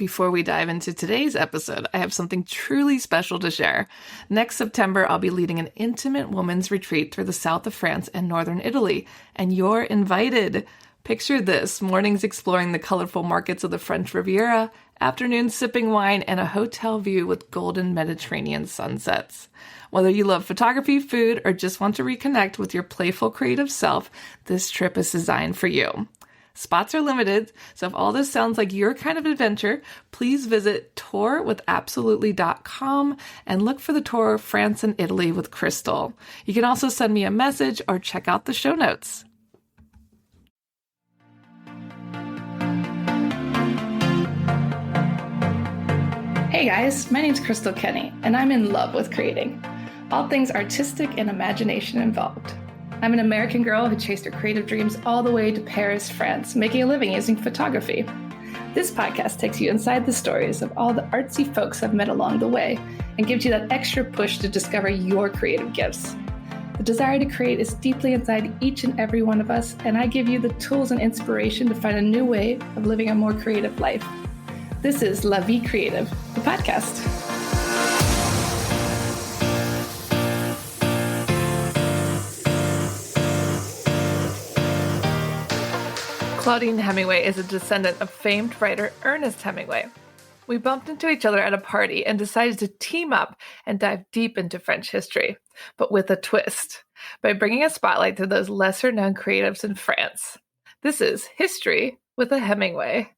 Before we dive into today's episode, I have something truly special to share. Next September, I'll be leading an intimate women's retreat through the south of France and northern Italy, and you're invited. Picture this: mornings exploring the colorful markets of the French Riviera, afternoons sipping wine, and a hotel view with golden Mediterranean sunsets. Whether you love photography, food, or just want to reconnect with your playful creative self, this trip is designed for you. Spots are limited, so if all this sounds like your kind of adventure, please visit tourwithabsolutely.com and look for the tour France and Italy with Crystal. You can also send me a message or check out the show notes. Hey guys, my name's Crystal Kenny, and I'm in love with creating. All things artistic and imagination involved. I'm an American girl who chased her creative dreams all the way to Paris, France, making a living using photography. This podcast takes you inside the stories of all the artsy folks I've met along the way and gives you that extra push to discover your creative gifts. The desire to create is deeply inside each and every one of us, and I give you the tools and inspiration to find a new way of living a more creative life. This is La Vie Creative, the podcast. Claudine Hemingway is a descendant of famed writer Ernest Hemingway. We bumped into each other at a party and decided to team up and dive deep into French history, but with a twist, by bringing a spotlight to those lesser-known creatives in France. This is History with a Hemingway.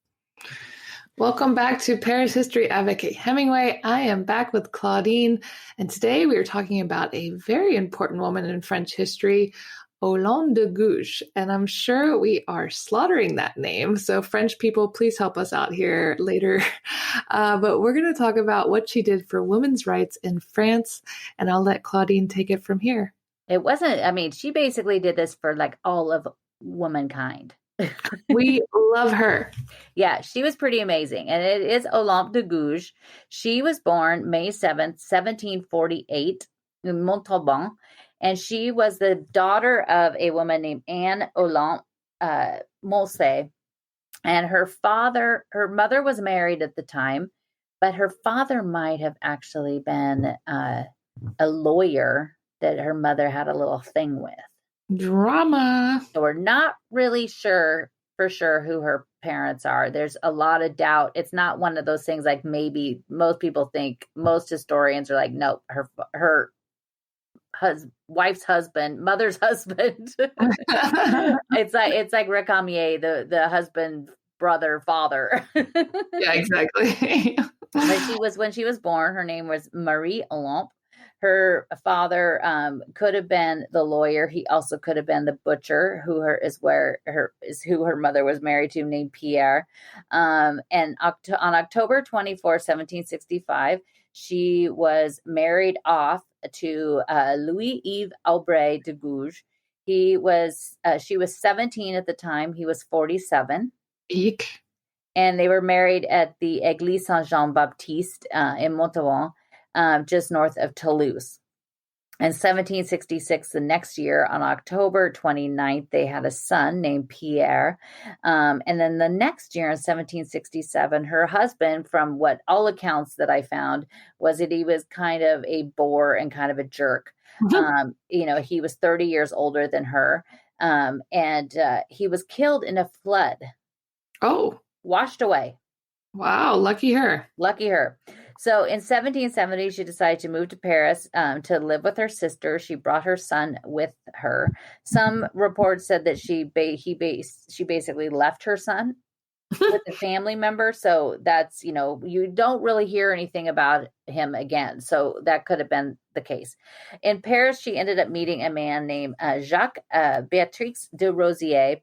Welcome back to Paris History Avec Hemingway. I am back with Claudine, and today we are talking about a very important woman in French history, Olympe de Gouges, and I'm sure we are slaughtering that name. So French people, please help us out here later. But we're going to talk about what she did for women's rights in France, and I'll let Claudine take it from here. She basically did this for like all of womankind. We love her. Yeah, she was pretty amazing. And it is Olympe de Gouges. She was born May 7th, 1748 in Montauban. And she was the daughter of a woman named Anne Olympe Molsay. And her mother was married at the time, but her father might have actually been a lawyer that her mother had a little thing with. Drama. So we're not really sure for sure who her parents are. There's a lot of doubt. It's not one of those things like maybe most people think. Most historians are like, nope, her wife's husband, mother's husband. it's like Recamier, the husband, brother, father. Yeah, exactly. But when she was born, her name was Marie Olympe. Her father could have been the lawyer. He also could have been the butcher, who her mother was married to, named Pierre. And on October 24, 1765, she was married off to Louis-Yves Aubray de Gouges. She was 17 at the time. He was 47. Eek. And they were married at the Église Saint-Jean-Baptiste in Montauban, just north of Toulouse. In 1766, the next year, on October 29th, they had a son named Pierre. And then the next year, in 1767, her husband, from what all accounts that I found, was that he was kind of a bore and kind of a jerk. Mm-hmm. He was 30 years older than her. And he was killed in a flood. Oh. Washed away. Wow. Lucky her. Lucky her. So in 1770, she decided to move to Paris to live with her sister. She brought her son with her. Some reports said that she basically left her son with a family member. So that's, you don't really hear anything about him again. So that could have been the case. In Paris, she ended up meeting a man named Jacques Beatrix de Rosier.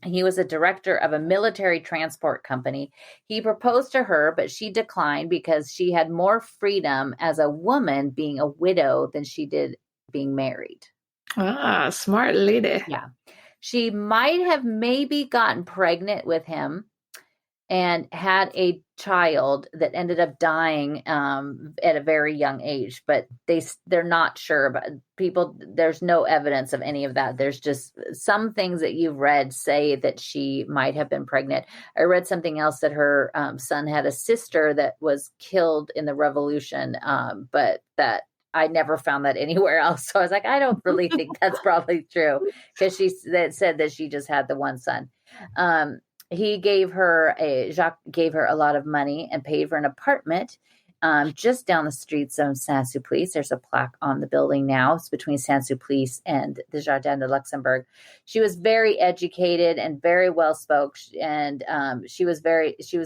He was a director of a military transport company. He proposed to her, but she declined because she had more freedom as a woman being a widow than she did being married. Ah, smart lady. Yeah. She might have maybe gotten pregnant with him, and had a child that ended up dying at a very young age, but they're not sure. But people, there's no evidence of any of that. There's just some things that you've read say that she might have been pregnant. I read something else that her son had a sister that was killed in the revolution, but that I never found that anywhere else. So I was like, I don't really think that's probably true, because said that she just had the one son. Jacques gave her a lot of money and paid for an apartment just down the streets of Saint-Sulpice. There's a plaque on the building now. It's between Saint-Sulpice and the Jardin de Luxembourg. She was very educated and very well spoken, and she was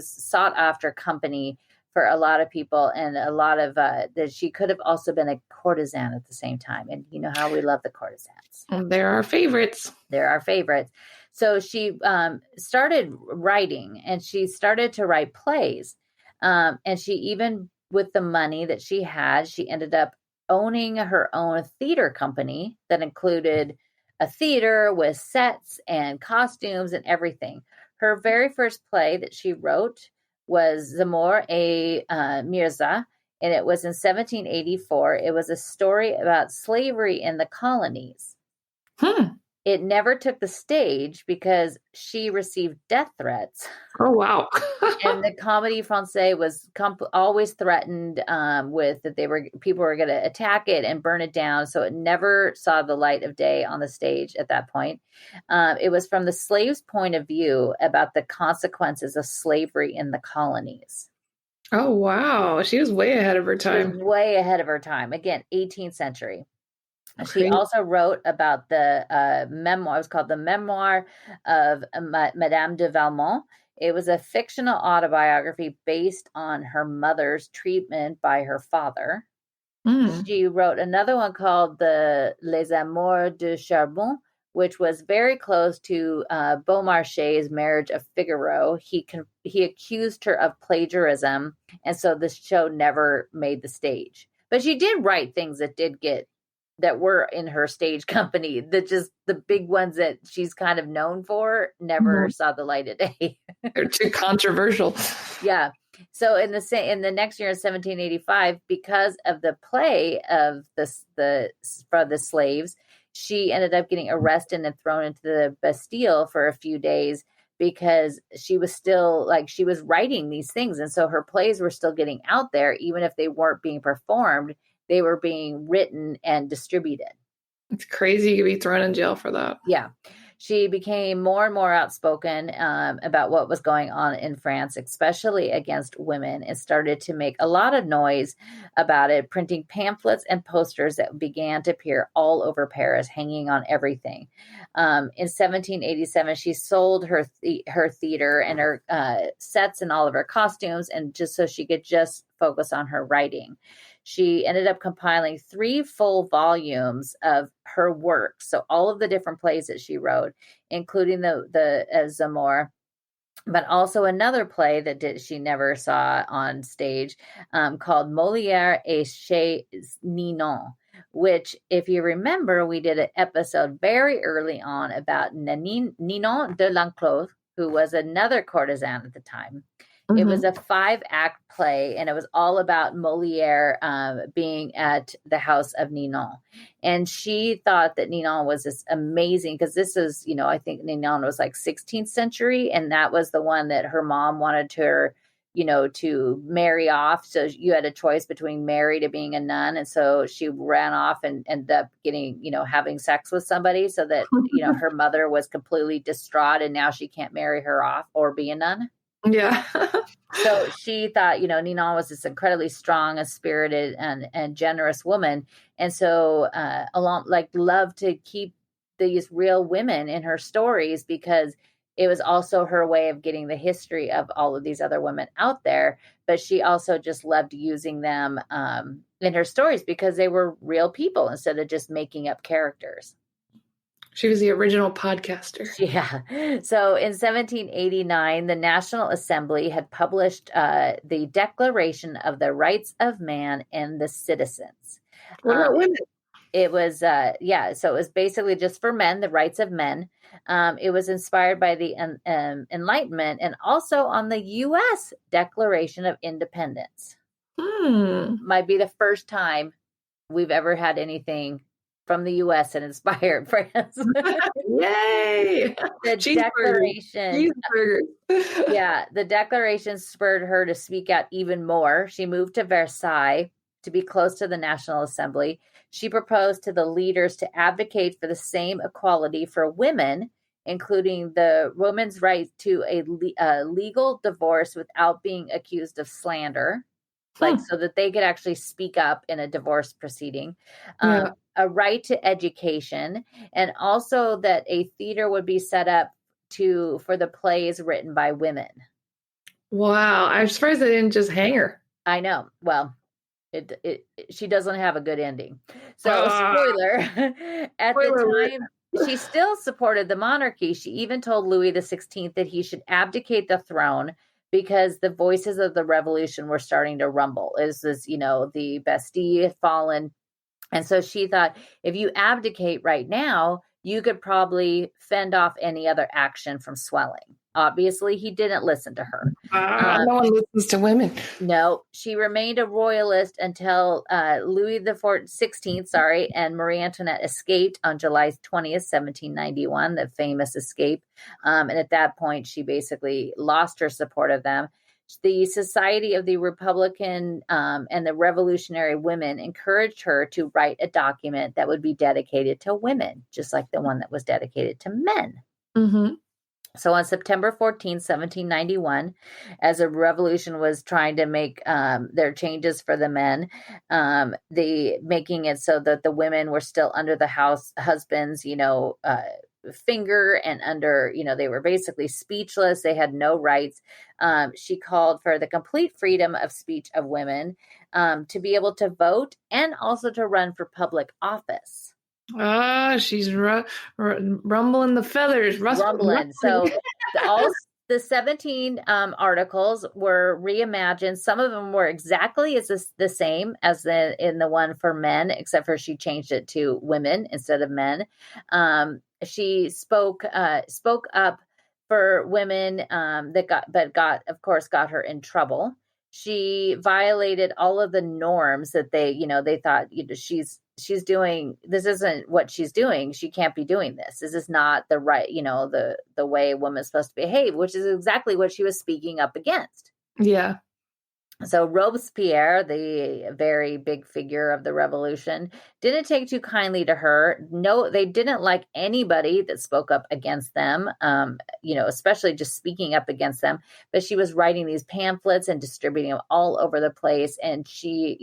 sought after company for a lot of people, and a lot of that she could have also been a courtesan at the same time. And you know how we love the courtesans. They're our favorites. They're our favorites. So she started writing, and she started to write plays. And she, even with the money that she had, she ended up owning her own theater company that included a theater with sets and costumes and everything. Her very first play that she wrote was Zamor et Mirza, and it was in 1784. It was a story about slavery in the colonies. It never took the stage because she received death threats. Oh, wow. And the Comédie Française was always threatened with that people were going to attack it and burn it down. So it never saw the light of day on the stage at that point. It was from the slave's point of view about the consequences of slavery in the colonies. Oh, wow. She was way ahead of her time. She was way ahead of her time. Again, 18th century. She also wrote about the memoir. It was called The Memoir of Madame de Valmont. It was a fictional autobiography based on her mother's treatment by her father. She wrote another one called Les Amours de Charbon, which was very close to Beaumarchais' Marriage of Figaro. He accused her of plagiarism, and so this show never made the stage. But she did write things that were in her stage company. That just the big ones that she's kind of known for never saw the light of day. They're too controversial. Yeah. So in the next year in 1785, because of the play of for the slaves, she ended up getting arrested and thrown into the Bastille for a few days, because she was still she was writing these things. And so her plays were still getting out there, even if they weren't being performed. They were being written and distributed. It's crazy you could be thrown in jail for that. Yeah. She became more and more outspoken about what was going on in France, especially against women, and started to make a lot of noise about it, printing pamphlets and posters that began to appear all over Paris, hanging on everything. In 1787, she sold her theater and her sets and all of her costumes, and just so she could just focus on her writing. She ended up compiling 3 full volumes of her work. So all of the different plays that she wrote, including the Zamor, but also another play that she never saw on stage called Molière et chez Ninon, which, if you remember, we did an episode very early on about Ninon de l'Enclos, who was another courtesan at the time. It was a 5-act play, and it was all about Molière being at the house of Ninon. And she thought that Ninon was this amazing, because this is, I think Ninon was 16th century, and that was the one that her mom wanted her, to marry off. So you had a choice between married to being a nun. And so she ran off and ended up getting, having sex with somebody, so that, her mother was completely distraught, and now she can't marry her off or be a nun. Yeah. So she thought, Ninon was this incredibly strong and spirited and generous woman. And so loved to keep these real women in her stories, because it was also her way of getting the history of all of these other women out there. But she also just loved using them in her stories, because they were real people instead of just making up characters. She was the original podcaster. Yeah. So in 1789, the National Assembly had published the Declaration of the Rights of Man and the Citizens. What about women? It was, so it was basically just for men, the rights of men. It was inspired by the Enlightenment and also on the U.S. Declaration of Independence. Might be the first time we've ever had anything from the U.S. that inspired France. Yay! The Declaration. Yeah, the Declaration spurred her to speak out even more. She moved to Versailles to be close to the National Assembly. She proposed to the leaders to advocate for the same equality for women, including the woman's right to a legal divorce without being accused of slander, like so that they could actually speak up in a divorce proceeding. A right to education, and also that a theater would be set up for the plays written by women. Wow, I'm surprised they didn't just hang her. I know. Well, she doesn't have a good ending. So, spoiler, at the time, she still supported the monarchy. She even told Louis XVI that he should abdicate the throne because the voices of the revolution were starting to rumble. The Bastille had fallen. And so she thought, if you abdicate right now, you could probably fend off any other action from swelling. Obviously, he didn't listen to her. No one listens to women. No, she remained a royalist until Louis XVI, and Marie Antoinette escaped on July 20th, 1791, the famous escape. And at that point, she basically lost her support of them. The Society of the Republican and the Revolutionary Women encouraged her to write a document that would be dedicated to women, just like the one that was dedicated to men. Mm-hmm. So on September 14, 1791, as the revolution was trying to make their changes for the men, making it so that the women were still under the husband's, finger and under, they were basically speechless. They had no rights. She called for the complete freedom of speech of women to be able to vote and also to run for public office. She's rumbling the feathers. Rumbling. So all the 17 articles were reimagined. Some of them were exactly the same as in the one for men, except for she changed it to women instead of men. She spoke up for women that got her in trouble. She violated all of the norms that they thought, she's doing, this isn't what she's doing. She can't be doing this. This is not the right, the way a woman's supposed to behave, which is exactly what she was speaking up against. Yeah. So Robespierre, the very big figure of the revolution, didn't take too kindly to her. No, they didn't like anybody that spoke up against them, especially just speaking up against them. But she was writing these pamphlets and distributing them all over the place. And she,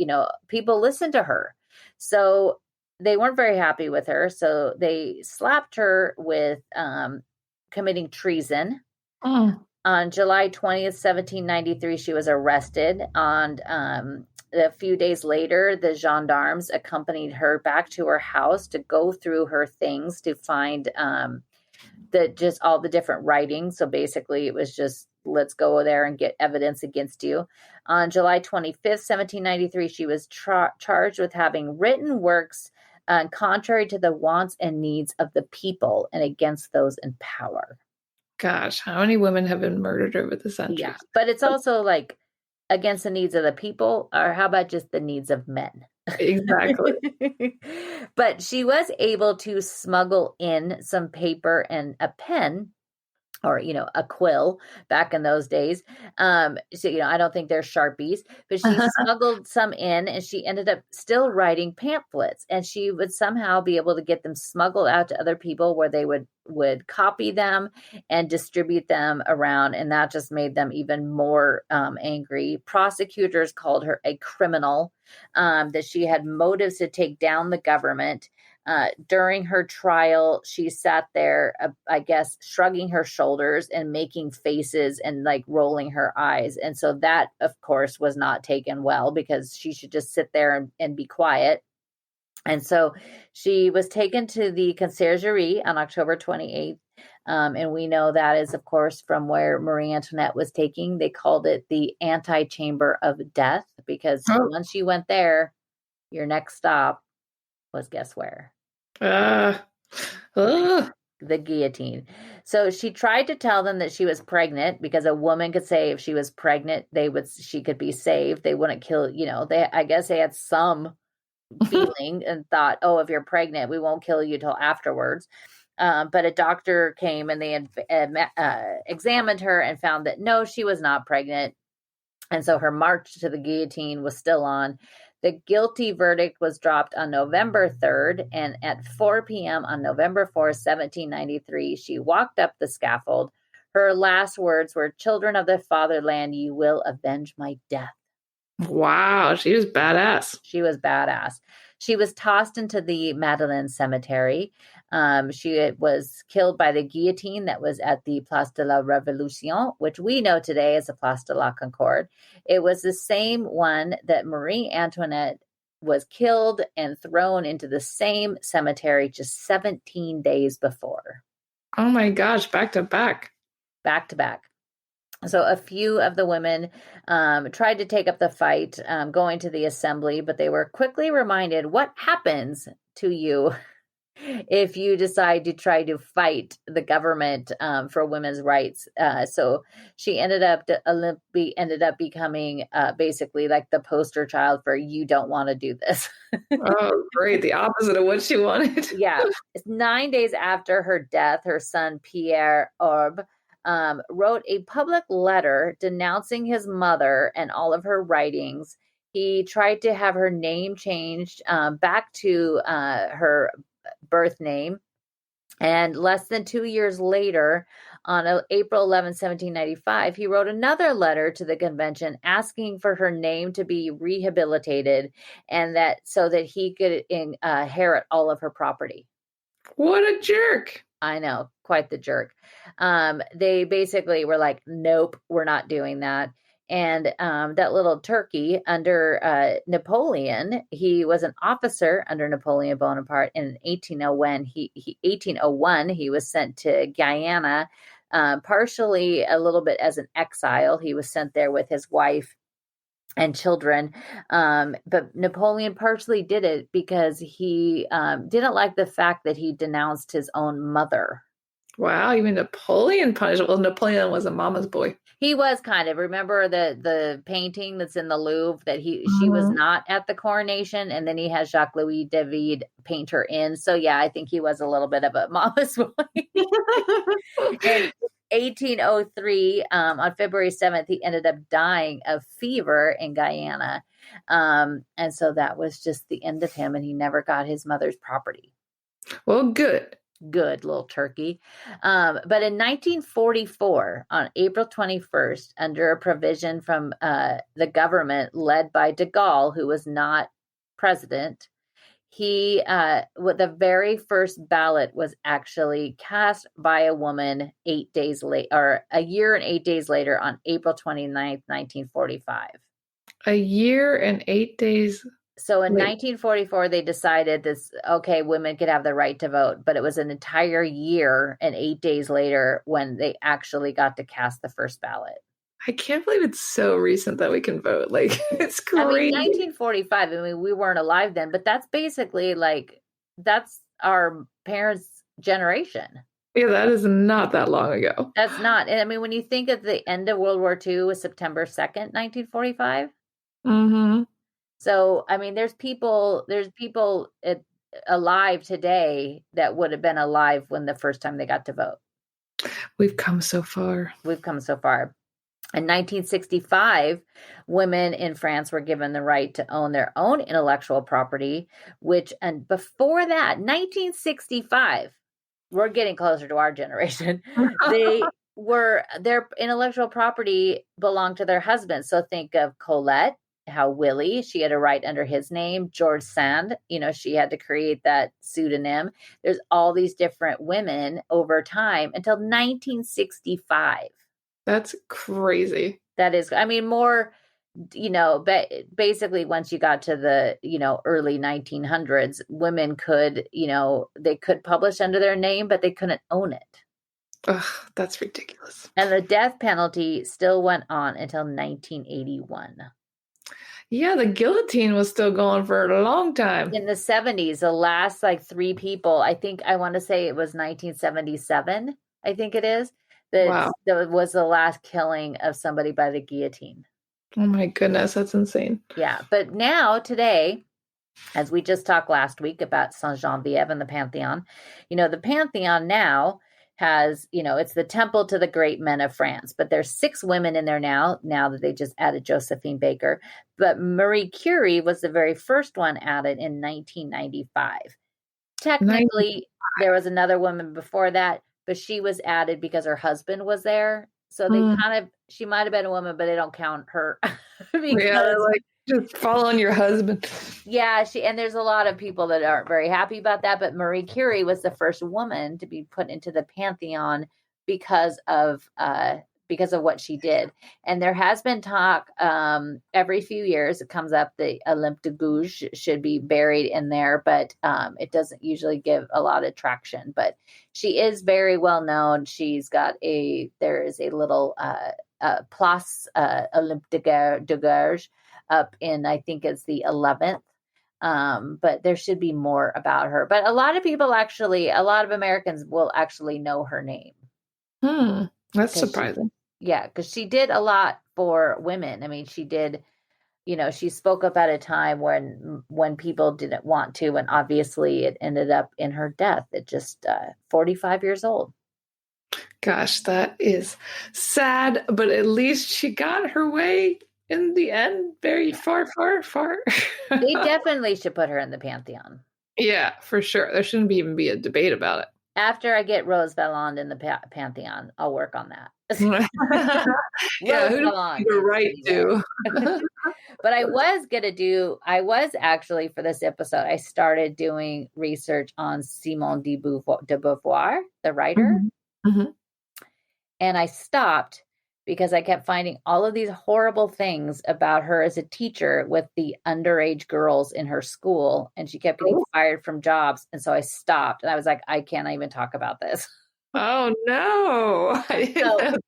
people listened to her. So they weren't very happy with her. So they slapped her with committing treason. On July 20th, 1793, she was arrested. A few days later, the gendarmes accompanied her back to her house to go through her things to find just all the different writings. So basically, it was just, let's go there and get evidence against you. On July 25th, 1793, she was charged with having written works contrary to the wants and needs of the people and against those in power. Gosh, how many women have been murdered over the centuries? Yeah, but it's also like against the needs of the people, or how about just the needs of men? Exactly. But she was able to smuggle in some paper and a pen, or, a quill back in those days. So, I don't think they're Sharpies, but she smuggled some in, and she ended up still writing pamphlets, and she would somehow be able to get them smuggled out to other people where they would copy them and distribute them around. And that just made them even more angry. Prosecutors called her a criminal, that she had motives to take down the government. During her trial, she sat there, I guess, shrugging her shoulders and making faces and like rolling her eyes. And so that, of course, was not taken well, because she should just sit there and be quiet. And so she was taken to the conciergerie on October 28th. And we know that is, of course, from where Marie Antoinette was taking. They called it the antechamber of death, because once you went there, your next stop was guess where? Uh, ugh. The guillotine. So she tried to tell them that she was pregnant because a woman could say if she was pregnant, she could be saved. They wouldn't kill, I guess they had some feeling and thought, oh, if you're pregnant, we won't kill you till afterwards. But a doctor came and they examined her and found that no, she was not pregnant. And so her march to the guillotine was still on. The guilty verdict was dropped on November 3rd, and at 4 p.m. on November 4th, 1793, she walked up the scaffold. Her last words were, "Children of the fatherland, you will avenge my death." Wow, she was badass. She was badass. She was tossed into the Madeleine Cemetery. She was killed by the guillotine that was at the Place de la Révolution, which we know today as the Place de la Concorde. It was the same one that Marie Antoinette was killed and thrown into the same cemetery just 17 days before. Oh my gosh, back to back. Back to back. So a few of the women tried to take up the fight, going to the assembly, but they were quickly reminded what happens to you if you decide to try to fight the government for women's rights. So Olympe ended up becoming basically like the poster child for you don't want to do this. Oh, great. The opposite of what she wanted. Yeah. 9 days after her death, her son Pierre Orbe wrote a public letter denouncing his mother and all of her writings. He tried to have her name changed back to her birth name. And less than 2 years later, on April 11, 1795, he wrote another letter to the convention asking for her name to be rehabilitated and so that he could inherit all of her property. What a jerk. I know, quite the jerk. They basically were like, nope, we're not doing that. And that little turkey under Napoleon, he was an officer under Napoleon Bonaparte. And in 1801, he was sent to Guyana, partially a little bit as an exile. He was sent there with his wife and children. But Napoleon partially did it because he didn't like the fact that he denounced his own mother. Wow, even Napoleon punished. Well, Napoleon was a mama's boy. He was kind of. Remember the painting that's in the Louvre that she was not at the coronation, and then he has Jacques Louis David paint her in. So yeah, I think he was a little bit of a mama's boy. In 1803, on February 7th, he ended up dying of fever in Guyana, and so that was just the end of him, and he never got his mother's property. Well, good. Good little turkey. But in 1944, on April 21st, under a provision from the government led by de Gaulle, who was not president, the very first ballot was actually cast by a woman 8 days late, or a year and 8 days later, on April 29th, 1945. A year and 8 days. So in 1944, they decided women could have the right to vote, but it was an entire year and 8 days later when they actually got to cast the first ballot. I can't believe it's so recent that we can vote. Like, it's crazy. 1945, we weren't alive then, but that's basically that's our parents' generation. Yeah, that is not that long ago. That's not. And when you think of the end of World War II was September 2nd, 1945. Mm-hmm. So, there's people alive today that would have been alive when the first time they got to vote. We've come so far. We've come so far. In 1965, women in France were given the right to own their own intellectual property, and before that, 1965, we're getting closer to our generation. Their intellectual property belonged to their husbands. So think of Colette. How Willie, she had a right under his name. George Sand, she had to create that pseudonym. There's all these different women over time until 1965. That's crazy. That is, more, basically once you got to the, early 1900s, women could, they could publish under their name, but they couldn't own it. Ugh, that's ridiculous. And the death penalty still went on until 1981. Yeah, the guillotine was still going for a long time. In the 70s, the last like 3 people, I want to say it was 1977, I think it is, Wow. that was the last killing of somebody by the guillotine. Oh my goodness, that's insane. Yeah, but now today, as we just talked last week about Saint-Geneviève and the Pantheon, the Pantheon now has, it's the temple to the great men of France, but there's 6 women in there now that they just added Josephine Baker. But Marie Curie was the very first one added in 1995. Technically, there was another woman before that, but she was added because her husband was there. So they she might have been a woman, but they don't count her. Yeah, like just following your husband. Yeah, and there's a lot of people that aren't very happy about that, but Marie Curie was the first woman to be put into the Pantheon because of what she did. And there has been talk every few years it comes up the Olympe de Gouges should be buried in there, but it doesn't usually give a lot of traction. But she is very well known. There is a little Place Olympe de Gouges up in, I think it's the 11th. But there should be more about her. But a lot of Americans will actually know her name. That's surprising. Because she did a lot for women. I mean, she did, she spoke up at a time when people didn't want to, and obviously it ended up in her death at just 45 years old. Gosh, that is sad, but at least she got her way in the end, very far. They definitely should put her in the Pantheon. Yeah, for sure. There shouldn't even be a debate about it. After I get Rose Valland in the Pantheon, I'll work on that. Yeah, who do you right to? But I was actually, for this episode, I started doing research on Simone de Beauvoir, the writer. Mm-hmm. And I stopped because I kept finding all of these horrible things about her as a teacher with the underage girls in her school. And she kept getting fired from jobs. And so I stopped and I was like, I can't even talk about this. Oh, no. So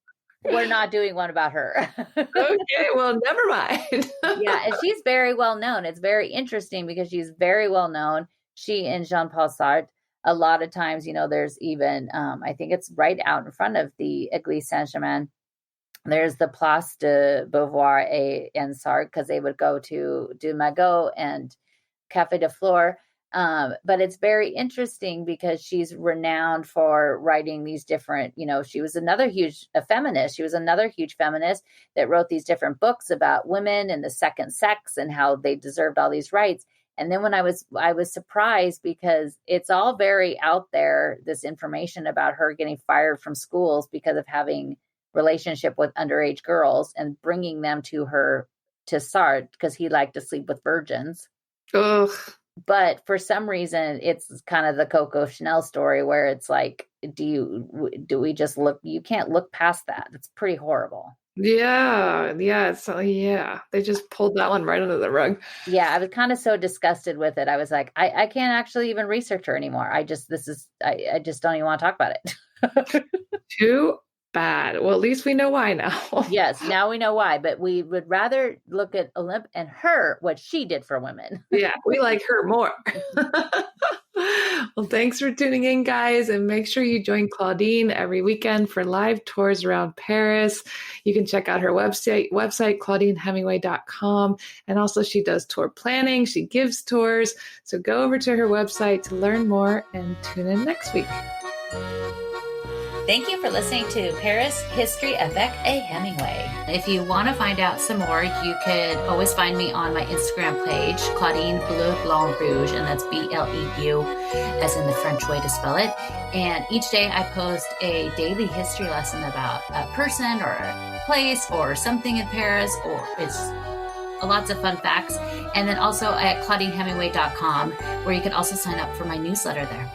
we're not doing one about her. Okay, well, never mind. Yeah, and she's very well known. It's very interesting because she's very well known. She and Jean-Paul Sartre, a lot of times, there's even, I think it's right out in front of the Église Saint-Germain. There's the Place de Beauvoir and Sartre, because they would go to Du Magot and Café de Flore. But it's very interesting because she's renowned for writing these different, she was another huge feminist. She was another huge feminist that wrote these different books about women and the second sex and how they deserved all these rights. And then when I was surprised because it's all very out there, this information about her getting fired from schools because of having relationship with underage girls and bringing them to Sartre because he liked to sleep with virgins. Ugh. But for some reason, it's kind of the Coco Chanel story where it's like, do we just look? You can't look past that. It's pretty horrible. Yeah. They just pulled that one right under the rug. Yeah, I was kind of so disgusted with it. I was like, I can't actually even research her anymore. I just don't even want to talk about it. Too bad. Well, at least we know why now. Yes, now we know why, but we would rather look at Olympe and what she did for women. Yeah, we like her more. Well, thanks for tuning in, guys, and make sure you join Claudine every weekend for live tours around Paris. You can check out her website, claudinehemingway.com, and also she does tour planning. She gives tours, so go over to her website to learn more and tune in next week. Thank you for listening to Paris History Avec a Hemingway. If you want to find out some more, you could always find me on my Instagram page, Claudine Bleu Blanc Rouge, and that's BLEU, as in the French way to spell it. And each day I post a daily history lesson about a person or a place or something in Paris, or it's lots of fun facts. And then also at ClaudineHemingway.com, where you can also sign up for my newsletter there.